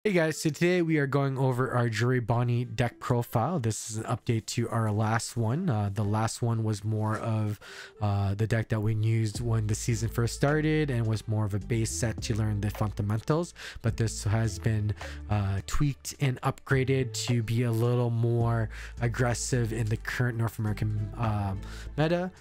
Hey guys, so today we are going over our Jury Bonnie deck profile. This is an update to our last one. The last one was more of the deck that we used when the season first started and was more of a base set to learn the fundamentals. But this has been tweaked and upgraded to be a little more aggressive in the current North American meta.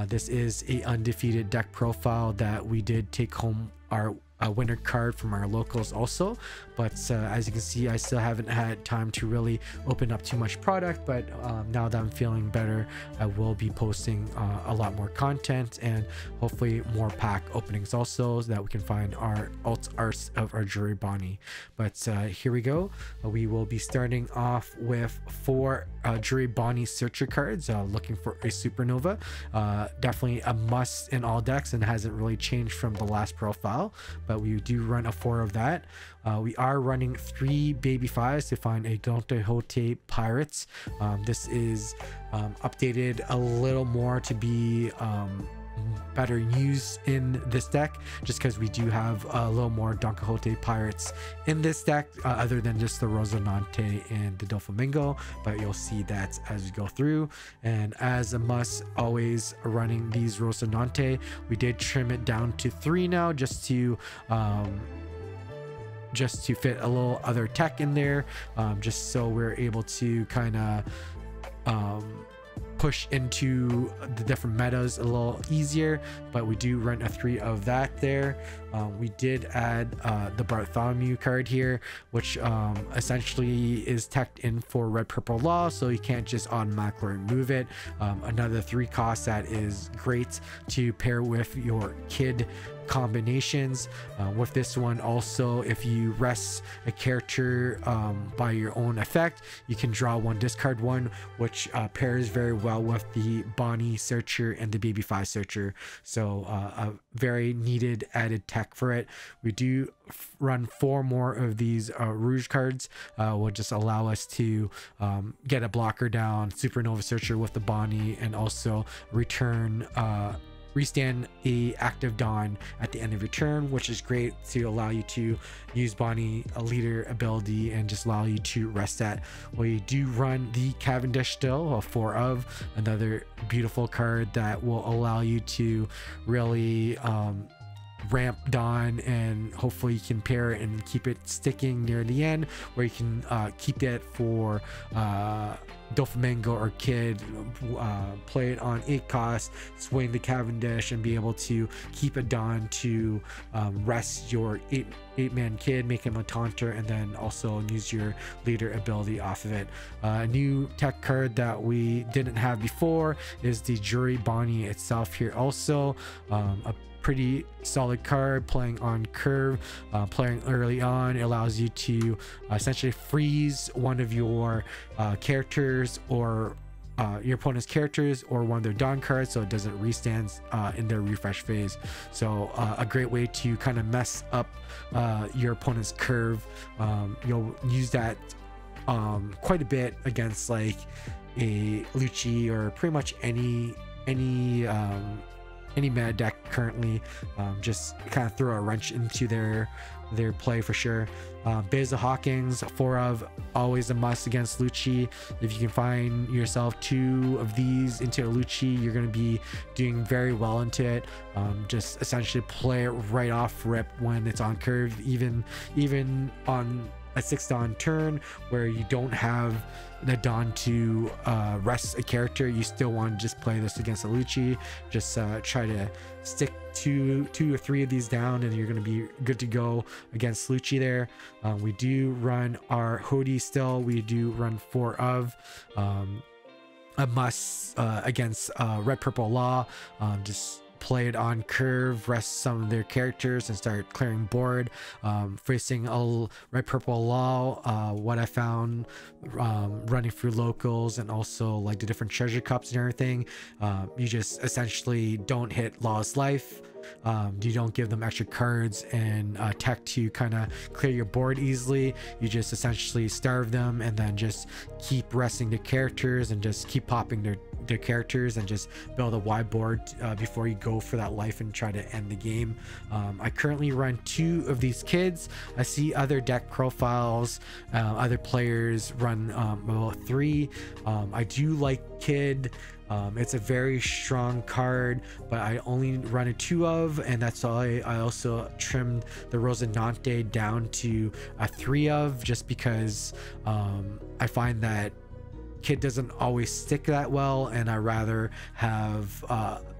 This is a undefeated deck profile that we did take home our winner card from our locals also, but as you can see, I still haven't had time to really open up too much product. But now that I'm feeling better, I will be posting a lot more content and hopefully more pack openings also, so that we can find our alt arts of our Jury Bonnie. But here we go. We will be starting off with 4 Jury Bonnie searcher cards, looking for a supernova. Definitely a must in all decks and hasn't really changed from the last profile, but we do run a 4 of that. We are running 3 baby 5s to find a Don Quixote Pirates. This is updated a little more to be better used in this deck, just because we do have a little more Don Quixote Pirates in this deck, other than just the Rocinante and the Doflamingo, but you'll see that as we go through. And as a must, always running these Rocinante. We did trim it down to 3 now, just to fit a little other tech in there, just so we're able to kind of push into the different metas a little easier. But we do run a 3 of that there. We did add the Bartholomew card here, which essentially is teched in for red purple law, so you can't just automatically remove it. Another 3 cost that is great to pair with your kid combinations. With this one also, if you rest a character by your own effect, you can draw 1, discard 1, which pairs very well with the Bonnie searcher and the baby 5 searcher. So a very needed added tech for it. We do run 4 more of these Rouge cards, will just allow us to get a blocker down, supernova searcher with the Bonnie, and also restand a active Dawn at the end of your turn, which is great to allow you to use Bonnie a leader ability and just allow you to rest that. We do run the Cavendish still, a 4 of, another beautiful card that will allow you to really ramp Dawn, and hopefully you can pair it and keep it sticking near the end, where you can keep it for Doflamingo or Kid, play it on 8 cost, swing the Cavendish, and be able to keep a Dawn to rest your 8-man Kid, make him a taunter, and then also use your leader ability off of it. A new tech card that we didn't have before is the Jury Bonnie itself here also. A pretty solid card, playing on curve, playing early on. It allows you to essentially freeze one of your characters, or your opponent's characters, or one of their Dawn cards, so it doesn't restand in their refresh phase. So a great way to kind of mess up your opponent's curve. You'll use that quite a bit against like a Lucci or pretty much any meta deck currently. Just kind of throw a wrench into their play for sure. Beza Hawkins, 4 of, always a must against Lucci. If you can find yourself 2 of these into a Lucci, you're going to be doing very well into it. Just essentially play it right off rip when it's on curve, even on a 6 Dawn turn where you don't have the Dawn to rest a character. You still want to just play this against a Lucci. Just try to stick 2 or 3 of these down, and you're going to be good to go against Lucci there. We do run our Hody still. We do run 4 of, a must against red purple law. Just play it on curve, rest some of their characters, and start clearing board. Facing a red purple law, what I found running through locals and also like the different treasure cups and everything, you just essentially don't hit law's life. You don't give them extra cards and tech to kind of clear your board easily. You just essentially starve them and then just keep resting their characters and just keep popping their characters and just build a whiteboard before you go for that life and try to end the game. I currently run 2 of these kids. I see other deck profiles, other players run about 3. I do like Kid. It's a very strong card, but I only run a 2 of, and that's all. I also trimmed the Rosinante down to a 3 of, just because I find that Kid doesn't always stick that well, and I rather have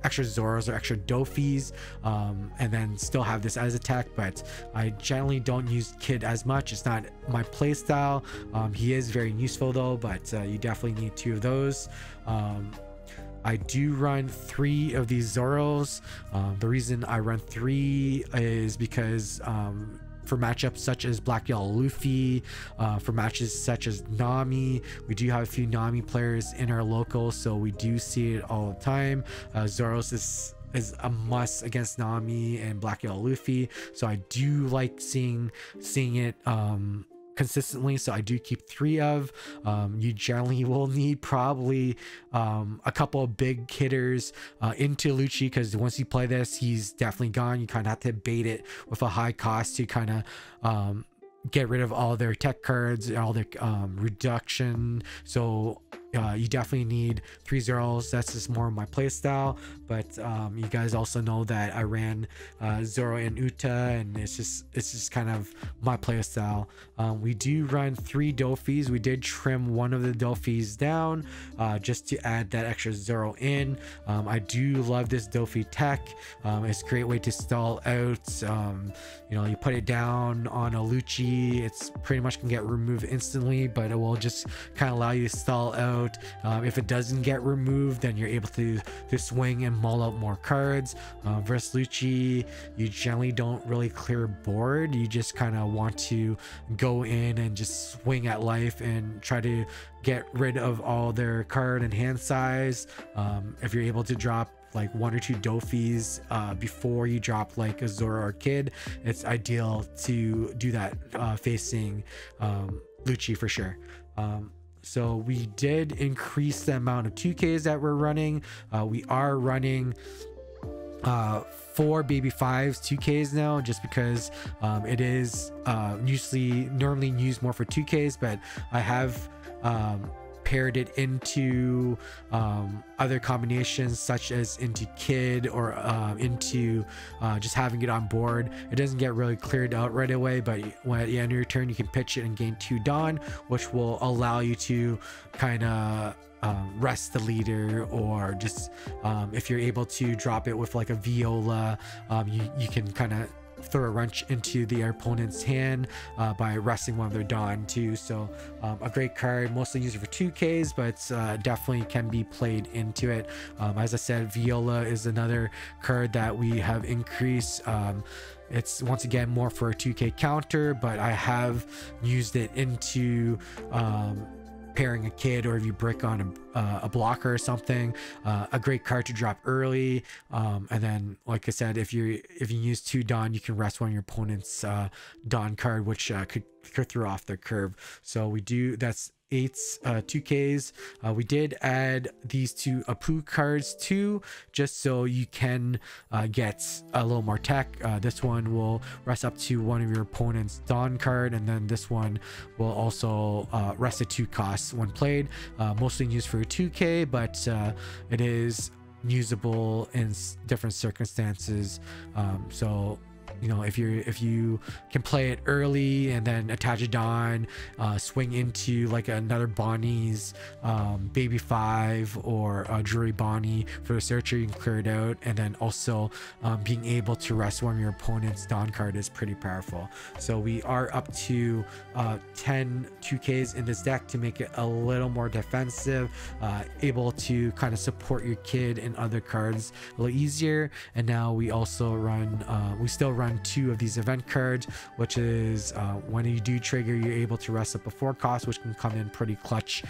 extra Zoros or extra Dofis, and then still have this as attack. But I generally don't use Kid as much. It's not my play style. He is very useful though, but you definitely need 2 of those. I do run 3 of these Zoros. The reason I run 3 is because for matchups such as Black Yellow Luffy, for matches such as Nami, we do have a few Nami players in our local, so we do see it all the time. Zoros is a must against Nami and Black Yellow Luffy, so I do like seeing it consistently, so I do keep 3 of. You generally will need probably a couple of big hitters into Lucci, because once you play this, he's definitely gone. You kind of have to bait it with a high cost to kind of get rid of all their tech cards, all their reduction. So you definitely need 3 Zoros. That's just more of my play style, but you guys also know that I ran Zoro and Uta, and it's just kind of my play style. We do run 3 Dofis. We did trim one of the Dofis down just to add that extra Zoro in. I do love this Dofi tech. It's a great way to stall out. You know, you put it down on a Lucci, it's pretty much can get removed instantly, but it will just kind of allow you to stall out. If it doesn't get removed, then you're able to swing and mull out more cards. Versus Lucci, you generally don't really clear board. You just kind of want to go in and just swing at life and try to get rid of all their card and hand size. If you're able to drop like 1 or 2 Dofis before you drop like a Zoro or Kid, it's ideal to do that facing Lucci for sure. So we did increase the amount of 2Ks that we're running. We are running 4 baby 5s 2Ks now, just because it is normally used more for 2Ks, but I have paired it into other combinations, such as into Kid or into just having it on board. It doesn't get really cleared out right away, but when at the end of your turn, you can pitch it and gain 2 Dawn, which will allow you to kind of rest the leader, or just if you're able to drop it with like a Viola, you can kind of throw a wrench into the opponent's hand by resting one of their Dawn too. So a great card, mostly used for 2Ks, but definitely can be played into it. As I said, Viola is another card that we have increased. It's once again more for a 2K counter, but I have used it into pairing a Kid, or if you brick on a blocker or something, a great card to drop early. And then, like I said, if you use 2 Dawn, you can rest one of your opponent's Dawn card, which could throw off their curve. So we do, that's 8 2Ks. We did add these 2 Apu cards too, just so you can get a little more tech. This one will rest up to one of your opponent's Dawn card, and then this one will also rest at 2 costs when played. Mostly used for 2K, but it is usable in different circumstances. So you know, if you can play it early and then attach a Dawn, swing into like another Bonnie's baby 5 or a Drury Bonnie for the searcher, you can clear it out, and then also being able to rest one of your opponent's Dawn card is pretty powerful. So we are up to 10 2Ks in this deck to make it a little more defensive, able to kind of support your Kid and other cards a little easier. And now we also run we still run 2 of these event cards, which is when you do trigger, you're able to rest up a 4 cost, which can come in pretty clutch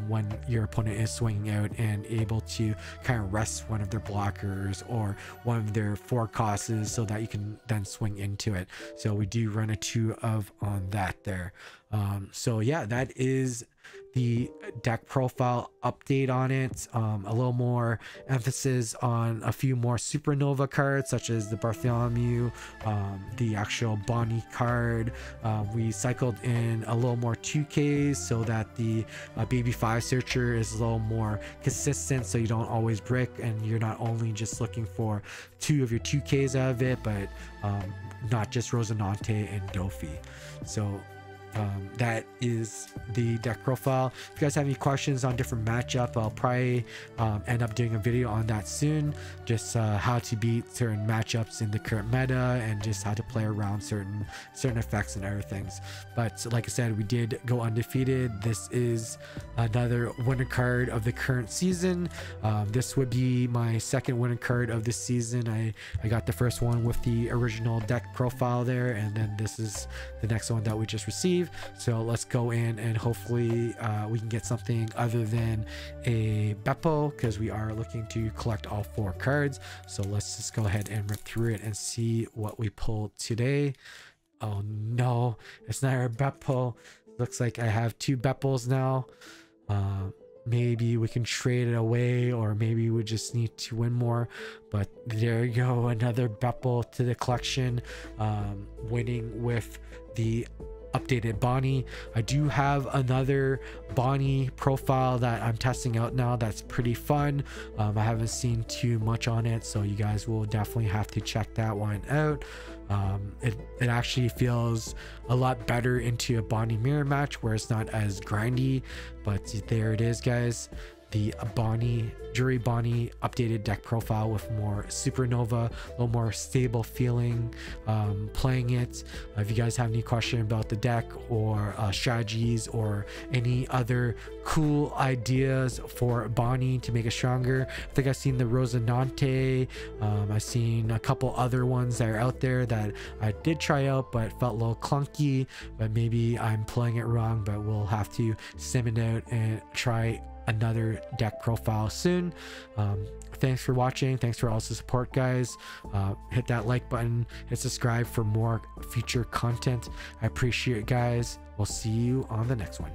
when your opponent is swinging out, and able to kind of rest one of their blockers or one of their 4 costs, so that you can then swing into it. So we do run a 2 of on that there. So yeah, that is the deck profile update on it. A little more emphasis on a few more supernova cards, such as the Bartholomew, the actual Bonnie card. We cycled in a little more 2Ks so that the baby 5 searcher is a little more consistent, so you don't always brick and you're not only just looking for 2 of your 2Ks out of it, but not just Rosinante and Dofi. So that is the deck profile. If you guys have any questions on different matchup, I'll probably end up doing a video on that soon, just how to beat certain matchups in the current meta and just how to play around certain effects and other things. But like I said, we did go undefeated. This is another winner card of the current season. This would be my second winner card of this season. I got the first one with the original deck profile there, and then this is the next one that we just received. So let's go in and hopefully we can get something other than a Beppo, because we are looking to collect all 4 cards. So let's just go ahead and rip through it and see what we pulled today. Oh no, it's not our Beppo. Looks like I have 2 Beppos now. Maybe we can trade it away, or maybe we just need to win more. But there you go, another Beppo to the collection, winning with the updated Bonnie. I do have another Bonnie profile that I'm testing out now that's pretty fun. I haven't seen too much on it, so you guys will definitely have to check that one out. It actually feels a lot better into a Bonnie mirror match where it's not as grindy. But there it is, guys, the Bonnie Jury Bonnie updated deck profile with more supernova, a little more stable feeling playing it. If you guys have any question about the deck or strategies or any other cool ideas for Bonnie to make it stronger, I think I've seen the Rosinante. I've seen a couple other ones that are out there that I did try out but felt a little clunky, but maybe I'm playing it wrong. But we'll have to sim it out and try another deck profile soon. Thanks for watching. Thanks for all the support, guys. Hit that like button, hit subscribe for more future content. I appreciate it, guys. We'll see you on the next one.